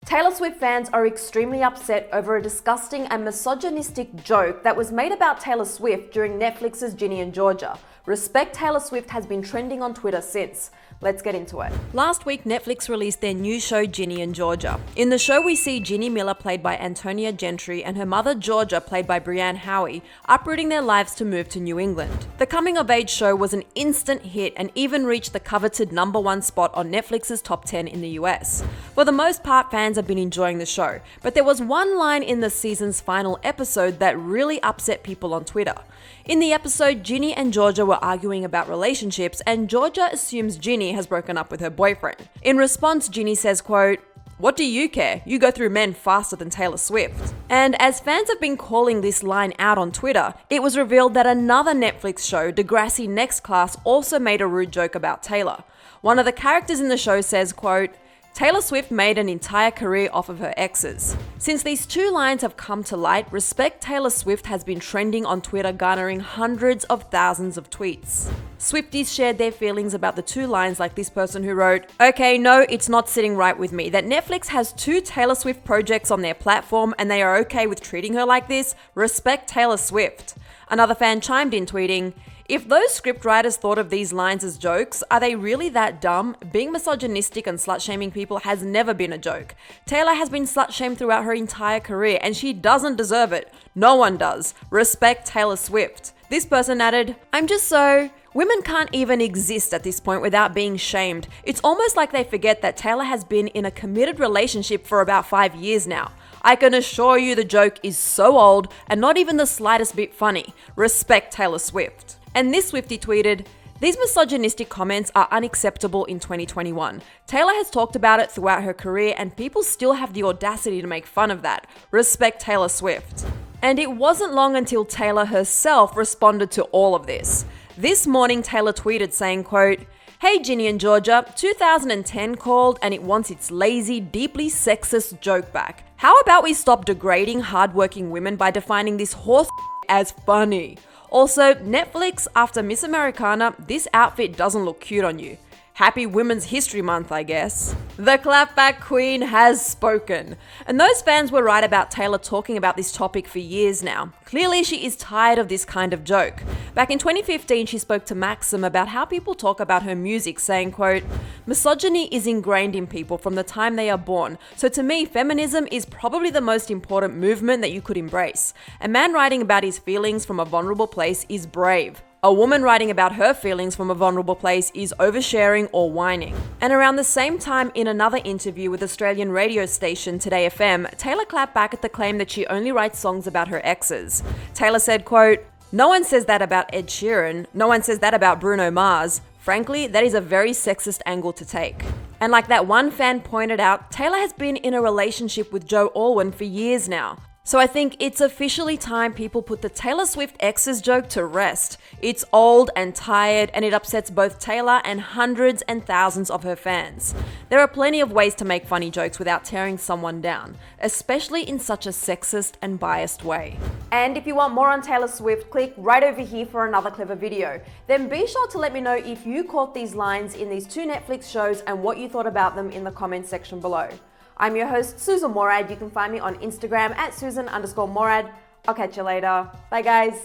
Taylor Swift fans are extremely upset over a disgusting and misogynistic joke that was made about Taylor Swift during Netflix's Ginny and Georgia. Respect Taylor Swift has been trending on Twitter since. Let's get into it. Last week, Netflix released their new show, Ginny and Georgia. In the show, we see Ginny Miller, played by Antonia Gentry, and her mother, Georgia, played by Brianne Howie, uprooting their lives to move to New England. The coming-of-age show was an instant hit and even reached the coveted #1 spot on Netflix's top 10 in the US. For the most part, fans have been enjoying the show, but there was one line in the season's final episode that really upset people on Twitter. In the episode, Ginny and Georgia were arguing about relationships, and Georgia assumes Ginny has broken up with her boyfriend. In response, Ginny says, quote, "What do you care? You go through men faster than Taylor Swift." And as fans have been calling this line out on Twitter, it was revealed that another Netflix show, Degrassi Next Class, also made a rude joke about Taylor. One of the characters in the show says, quote, "Taylor Swift made an entire career off of her exes." Since these two lines have come to light, Respect Taylor Swift has been trending on Twitter, garnering hundreds of thousands of tweets. Swifties shared their feelings about the two lines, like this person who wrote, "Okay, no, it's not sitting right with me that Netflix has two Taylor Swift projects on their platform and they are okay with treating her like this. Respect Taylor Swift." Another fan chimed in tweeting, "If those scriptwriters thought of these lines as jokes, are they really that dumb? Being misogynistic and slut-shaming people has never been a joke. Taylor has been slut-shamed throughout her entire career and she doesn't deserve it. No one does. Respect Taylor Swift." This person added, Women can't even exist at this point without being shamed. It's almost like they forget that Taylor has been in a committed relationship for about 5 years now. I can assure you the joke is so old and not even the slightest bit funny. Respect Taylor Swift." And this Swiftie tweeted, "These misogynistic comments are unacceptable in 2021. Taylor has talked about it throughout her career and people still have the audacity to make fun of that. Respect Taylor Swift." And it wasn't long until Taylor herself responded to all of this. This morning, Taylor tweeted saying, quote, "Hey Ginny and Georgia, 2010 called and it wants its lazy, deeply sexist joke back. How about we stop degrading hardworking women by defining this horse as funny? Also, Netflix, after Miss Americana, this outfit doesn't look cute on you. Happy Women's History Month, I guess." The clapback queen has spoken. And those fans were right about Taylor talking about this topic for years now. Clearly, she is tired of this kind of joke. Back in 2015, she spoke to Maxim about how people talk about her music, saying, quote, "Misogyny is ingrained in people from the time they are born. So to me, feminism is probably the most important movement that you could embrace. A man writing about his feelings from a vulnerable place is brave. A woman writing about her feelings from a vulnerable place is oversharing or whining." And around the same time, in another interview with Australian radio station Today FM, Taylor clapped back at the claim that she only writes songs about her exes. Taylor said, quote, "No one says that about Ed Sheeran. No one says that about Bruno Mars. Frankly, that is a very sexist angle to take." And like that one fan pointed out, Taylor has been in a relationship with Joe Alwyn for years now. So I think it's officially time people put the Taylor Swift exes joke to rest. It's old and tired, and it upsets both Taylor and hundreds and thousands of her fans. There are plenty of ways to make funny jokes without tearing someone down, especially in such a sexist and biased way. And if you want more on Taylor Swift, click right over here for another clever video. Then be sure to let me know if you caught these lines in these two Netflix shows and what you thought about them in the comments section below. I'm your host, Susan Morad. You can find me on Instagram at Susan_Morad. I'll catch you later. Bye guys.